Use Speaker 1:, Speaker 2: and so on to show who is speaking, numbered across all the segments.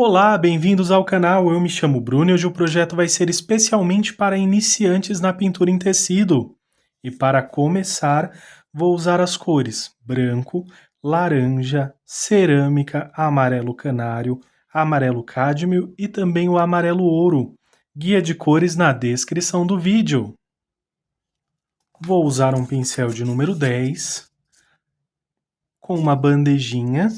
Speaker 1: Olá, bem-vindos ao canal. Eu me chamo Bruno e hoje o projeto vai ser especialmente para iniciantes na pintura em tecido. E para começar, vou usar as cores branco, laranja, cerâmica, amarelo canário, amarelo cádmio e também o amarelo ouro. Guia de cores na descrição do vídeo. Vou usar um pincel de número 10 com uma bandejinha.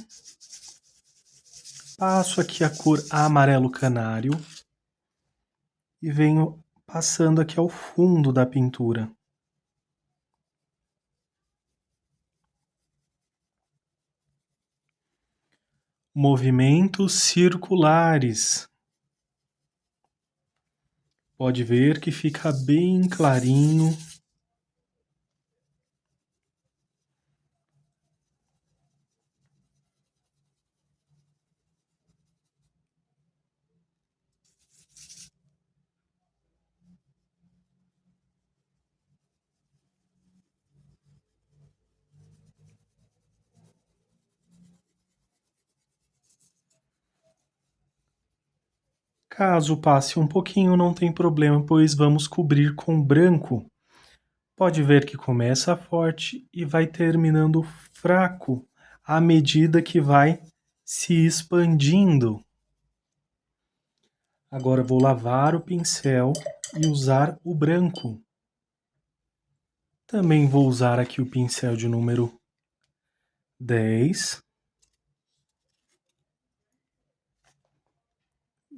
Speaker 1: Passo aqui a cor amarelo canário e venho passando aqui ao fundo da pintura. Movimentos circulares. Pode ver que fica bem clarinho. Caso passe um pouquinho, não tem problema, pois vamos cobrir com branco. Pode ver que começa forte e vai terminando fraco à medida que vai se expandindo. Agora vou lavar o pincel e usar o branco. Também vou usar aqui o pincel de número 10.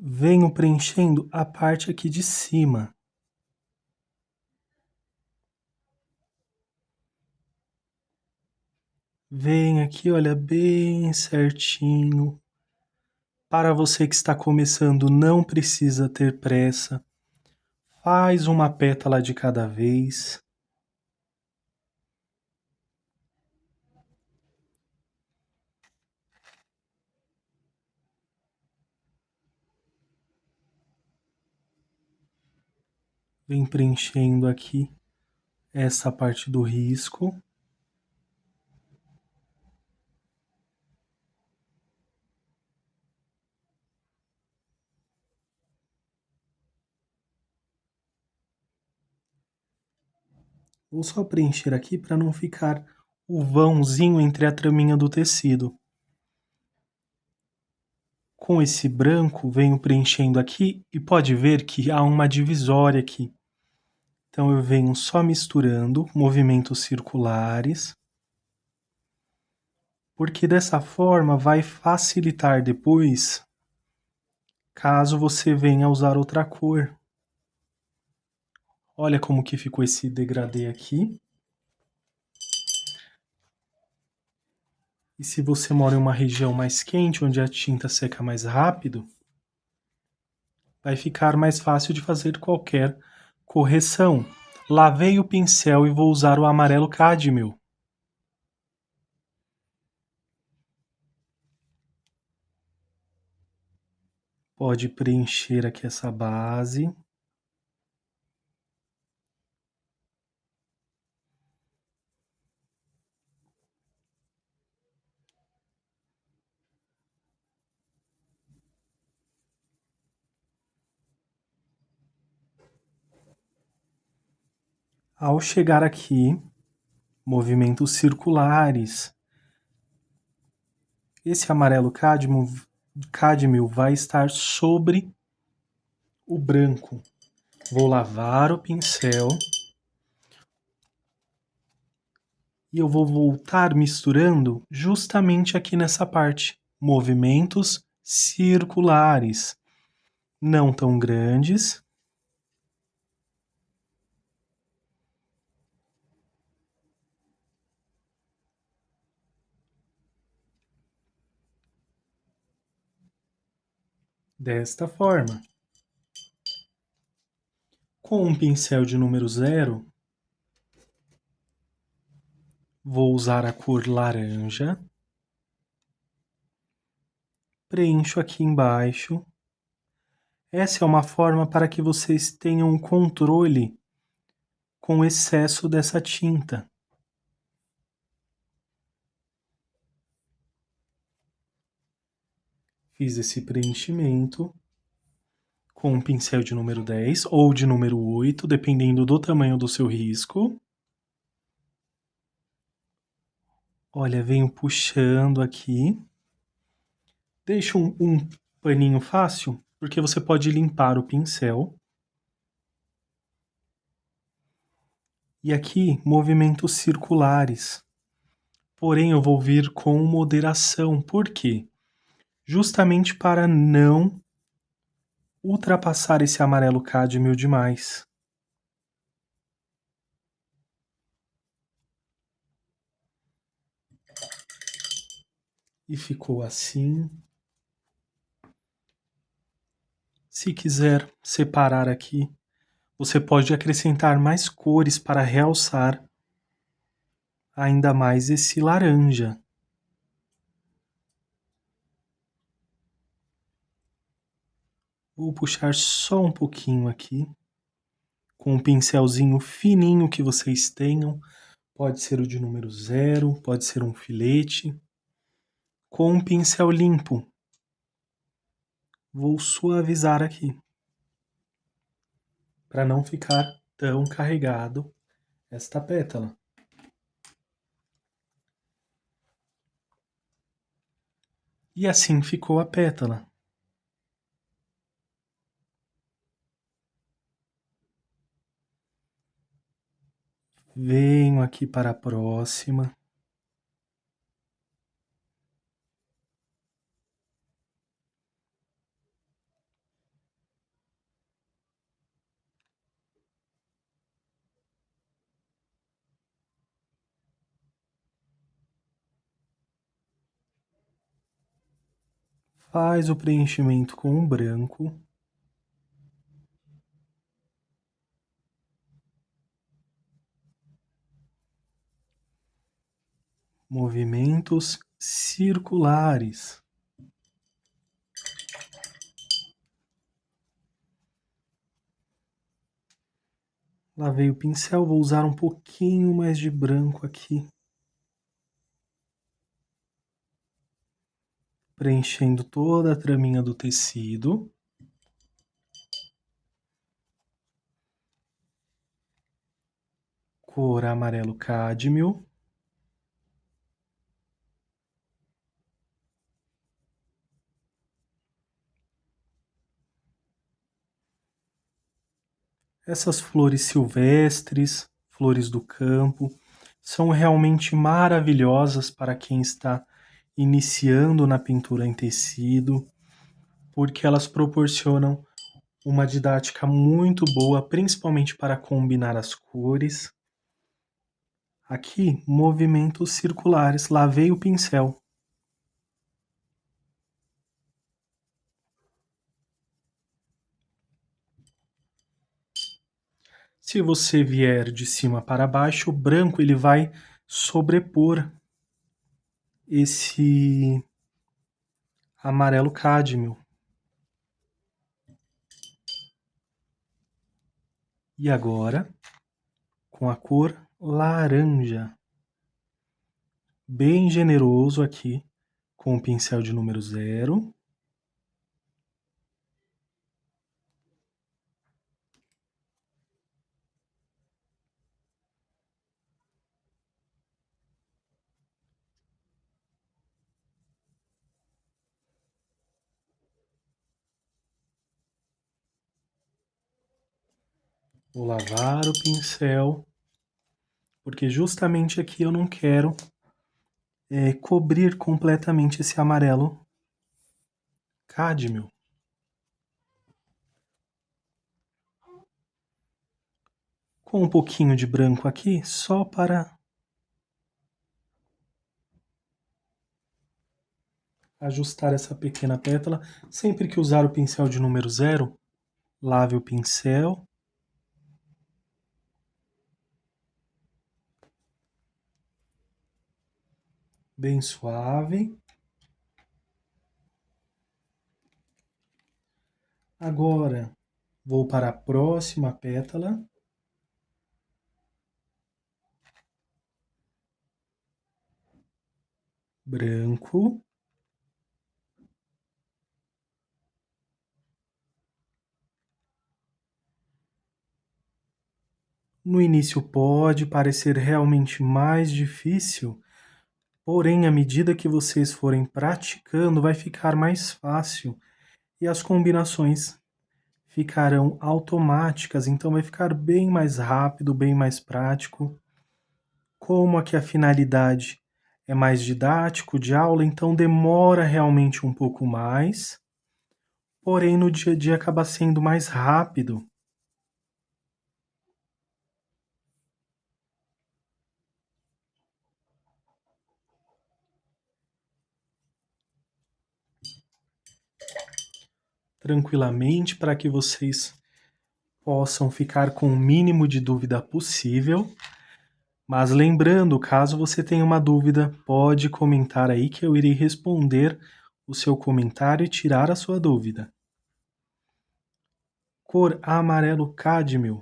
Speaker 1: Venho preenchendo a parte aqui de cima. Vem aqui, olha, bem certinho. Para você que está começando, não precisa ter pressa. Faz uma pétala de cada vez. Vem preenchendo aqui essa parte do risco. Vou só preencher aqui para não ficar o vãozinho entre a traminha do tecido. Com esse branco, venho preenchendo aqui e pode ver que há uma divisória aqui. Então eu venho só misturando movimentos circulares, porque dessa forma vai facilitar depois, caso você venha usar outra cor. Olha como que ficou esse degradê aqui. E se você mora em uma região mais quente, onde a tinta seca mais rápido, vai ficar mais fácil de fazer qualquer correção. Lavei o pincel e vou usar o amarelo cádmio. Pode preencher aqui essa base. Ao chegar aqui, movimentos circulares. Esse amarelo cádmio vai estar sobre o branco. Vou lavar o pincel e eu vou voltar misturando justamente aqui nessa parte. Movimentos circulares, não tão grandes. Desta forma. Com um pincel de número 0, vou usar a cor laranja. Preencho aqui embaixo. Essa é uma forma para que vocês tenham um controle com o excesso dessa tinta. Fiz esse preenchimento com um pincel de número 10 ou de número 8, dependendo do tamanho do seu risco. Olha, venho puxando aqui. Deixo um paninho fácil, porque você pode limpar o pincel. E aqui, movimentos circulares. Porém, eu vou vir com moderação. Por quê? Justamente para não ultrapassar esse amarelo cádmio demais. E ficou assim. Se quiser separar aqui, você pode acrescentar mais cores para realçar ainda mais esse laranja. Vou puxar só um pouquinho aqui, com um pincelzinho fininho que vocês tenham. Pode ser o de número 0, pode ser um filete. Com um pincel limpo, vou suavizar aqui, para não ficar tão carregado esta pétala. E assim ficou a pétala. Venho aqui para a próxima. Faz o preenchimento com o branco. Movimentos circulares. Lavei o pincel, vou usar um pouquinho mais de branco aqui. Preenchendo toda a traminha do tecido. Cor amarelo cádmio. Essas flores silvestres, flores do campo, são realmente maravilhosas para quem está iniciando na pintura em tecido, porque elas proporcionam uma didática muito boa, principalmente para combinar as cores. Aqui, movimentos circulares. Lavei o pincel. Se você vier de cima para baixo, o branco ele vai sobrepor esse amarelo cádmio. E agora, com a cor laranja. Bem generoso aqui, com o pincel de número 0. Vou lavar o pincel, porque justamente aqui eu não quero cobrir completamente esse amarelo cádmio. Com um pouquinho de branco aqui, só para ajustar essa pequena pétala. Sempre que usar o pincel de número 0, lave o pincel. Bem suave. Agora, vou para a próxima pétala. Branco. No início pode parecer realmente mais difícil, porém, à medida que vocês forem praticando, vai ficar mais fácil e as combinações ficarão automáticas, então vai ficar bem mais rápido, bem mais prático. Como aqui a finalidade é mais didático de aula, então demora realmente um pouco mais, porém no dia a dia acaba sendo mais rápido. Tranquilamente, para que vocês possam ficar com o mínimo de dúvida possível. Mas lembrando, caso você tenha uma dúvida, pode comentar aí que eu irei responder o seu comentário e tirar a sua dúvida. Cor amarelo cádmio.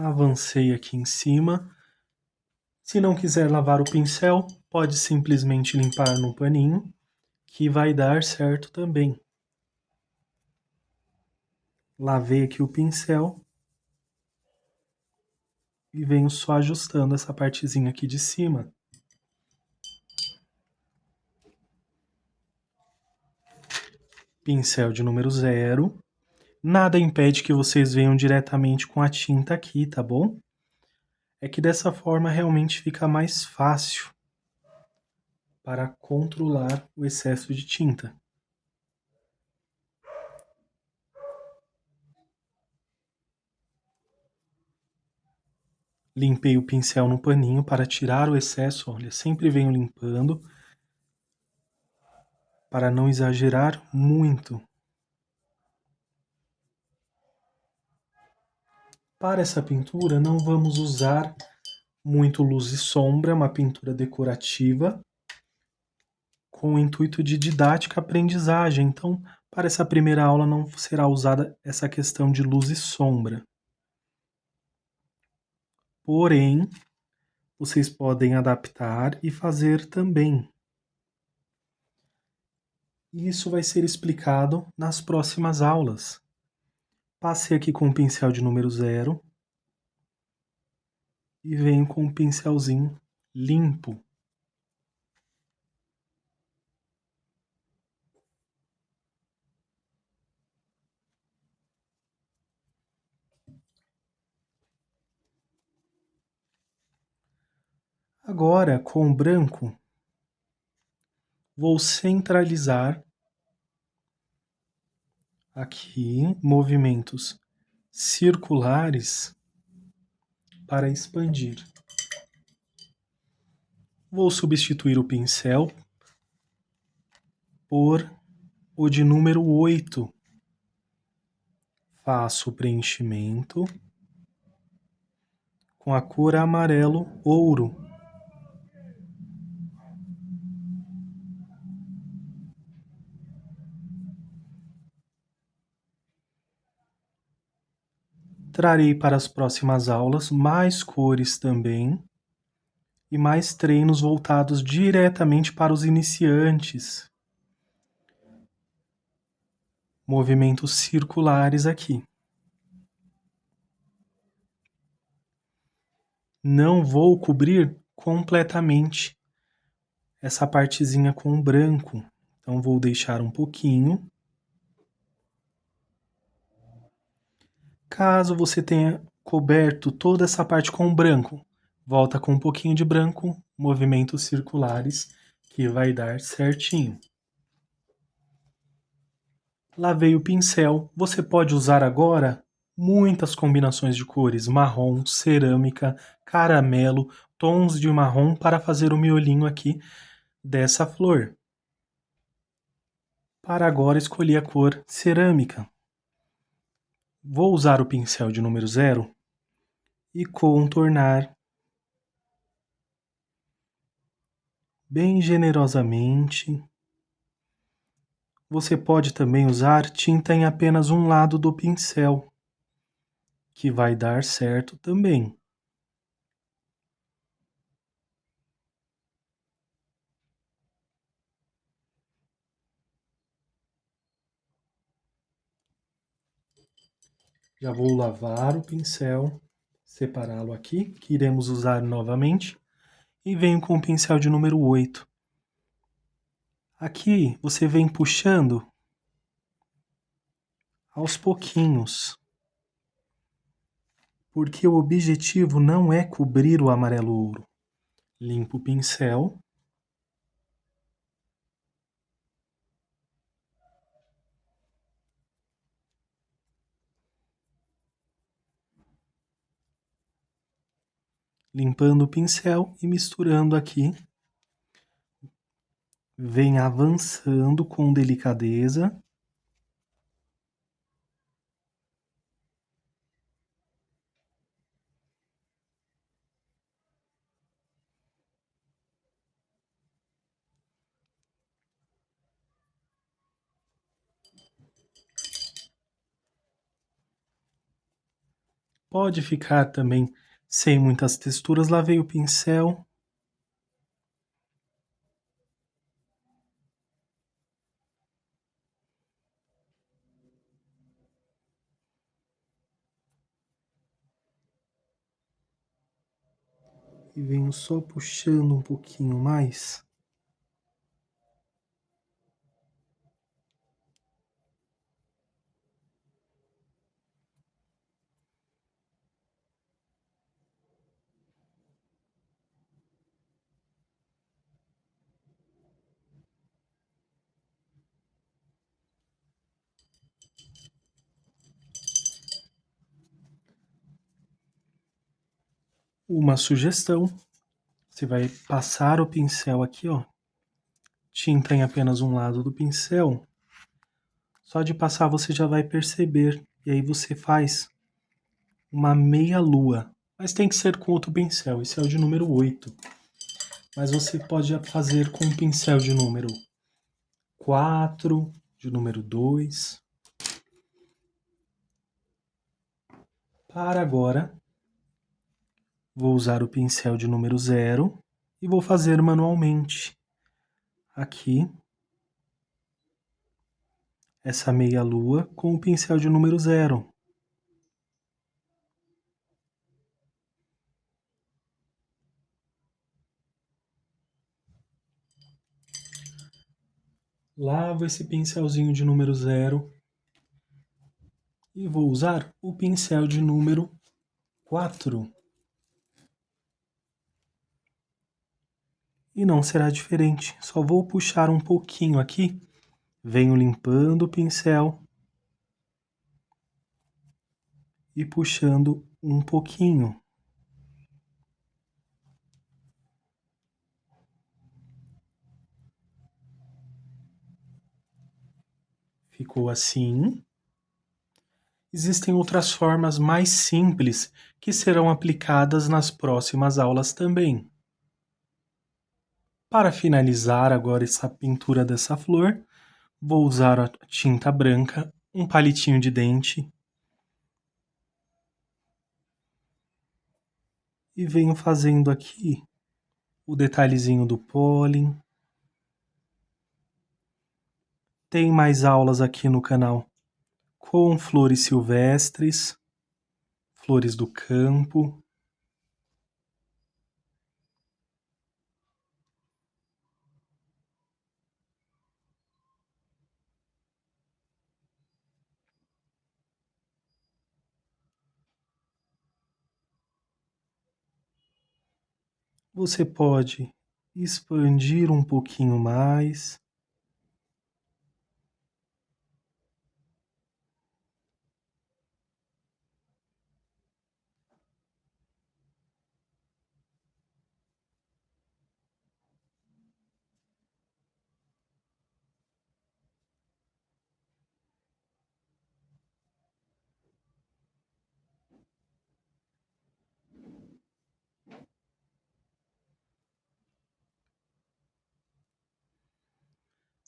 Speaker 1: Avancei aqui em cima. Se não quiser lavar o pincel, pode simplesmente limpar no paninho, que vai dar certo também. Lavei aqui o pincel e venho só ajustando essa partezinha aqui de cima. Pincel de número 0. Nada impede que vocês venham diretamente com a tinta aqui, tá bom? É que dessa forma realmente fica mais fácil para controlar o excesso de tinta. Limpei o pincel no paninho para tirar o excesso, olha, sempre venho limpando para não exagerar muito. Para essa pintura não vamos usar muito luz e sombra, é uma pintura decorativa com o intuito de didática aprendizagem. Então, para essa primeira aula não será usada essa questão de luz e sombra. Porém, vocês podem adaptar e fazer também. Isso vai ser explicado nas próximas aulas. Passei aqui com o pincel de número 0 e venho com o pincelzinho limpo. Agora, com o branco, vou centralizar aqui movimentos circulares para expandir. Vou substituir o pincel por o de número 8. Faço o preenchimento com a cor amarelo ouro. Trarei para as próximas aulas mais cores também e mais treinos voltados diretamente para os iniciantes. Movimentos circulares aqui. Não vou cobrir completamente essa partezinha com branco, então vou deixar um pouquinho. Caso você tenha coberto toda essa parte com branco, volta com um pouquinho de branco, movimentos circulares, que vai dar certinho. Lavei o pincel. Você pode usar agora muitas combinações de cores: marrom, cerâmica, caramelo, tons de marrom para fazer o miolinho aqui dessa flor. Para agora escolhi a cor cerâmica. Vou usar o pincel de número 0 e contornar bem generosamente. Você pode também usar tinta em apenas um lado do pincel. que vai dar certo também. Já vou lavar o pincel, separá-lo aqui, que iremos usar novamente, e venho com o pincel de número 8. Aqui você vem puxando aos pouquinhos, porque o objetivo não é cobrir o amarelo ouro. Limpo o pincel. Limpando o pincel e misturando aqui. Vem avançando com delicadeza. Pode ficar também sem muitas texturas. Lavei o pincel. E venho só puxando um pouquinho mais. Uma sugestão, você vai passar o pincel aqui, ó. Tinta em apenas um lado do pincel. Só de passar você já vai perceber. E aí você faz uma meia lua. Mas tem que ser com outro pincel. Esse é o de número 8. Mas você pode fazer com o pincel de número 4, de número 2. Para agora, vou usar o pincel de número 0 e vou fazer manualmente aqui essa meia lua com o pincel de número 0. Lavo esse pincelzinho de número 0 e vou usar o pincel de número 4. E não será diferente, só vou puxar um pouquinho aqui, venho limpando o pincel e puxando um pouquinho. Ficou assim. Existem outras formas mais simples que serão aplicadas nas próximas aulas também. Para finalizar agora essa pintura dessa flor, vou usar a tinta branca, um palitinho de dente e venho fazendo aqui o detalhezinho do pólen. Tem mais aulas aqui no canal com flores silvestres, flores do campo. Você pode expandir um pouquinho mais.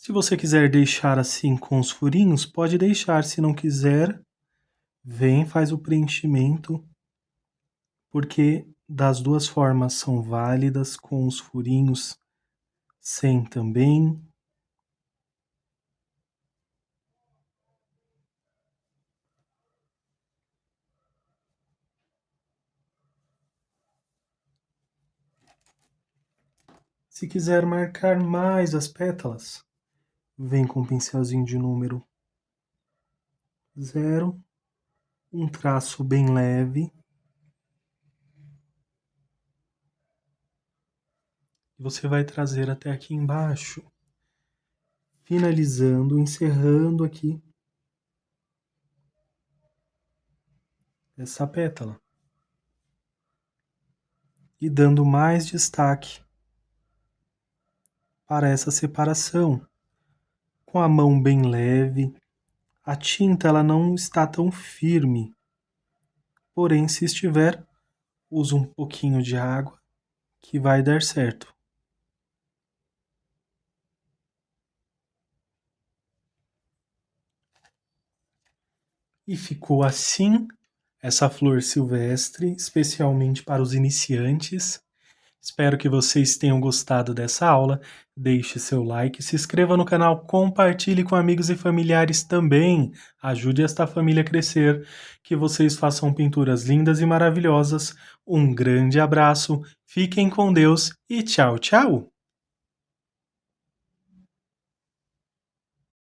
Speaker 1: Se você quiser deixar assim com os furinhos, pode deixar. Se não quiser, Vem, faz o preenchimento, porque das duas formas são válidas, com os furinhos, sem também. Se quiser marcar mais as pétalas, vem com um pincelzinho de número 0, um traço bem leve. Você vai trazer até aqui embaixo, finalizando, encerrando aqui essa pétala e dando mais destaque para essa separação. Com a mão bem leve, a tinta ela não está tão firme, porém se estiver, usa um pouquinho de água que vai dar certo. E ficou assim essa flor silvestre, especialmente para os iniciantes. Espero que vocês tenham gostado dessa aula. Deixe seu like, se inscreva no canal, compartilhe com amigos e familiares também. Ajude esta família a crescer. Que vocês façam pinturas lindas e maravilhosas. Um grande abraço, fiquem com Deus e tchau, tchau!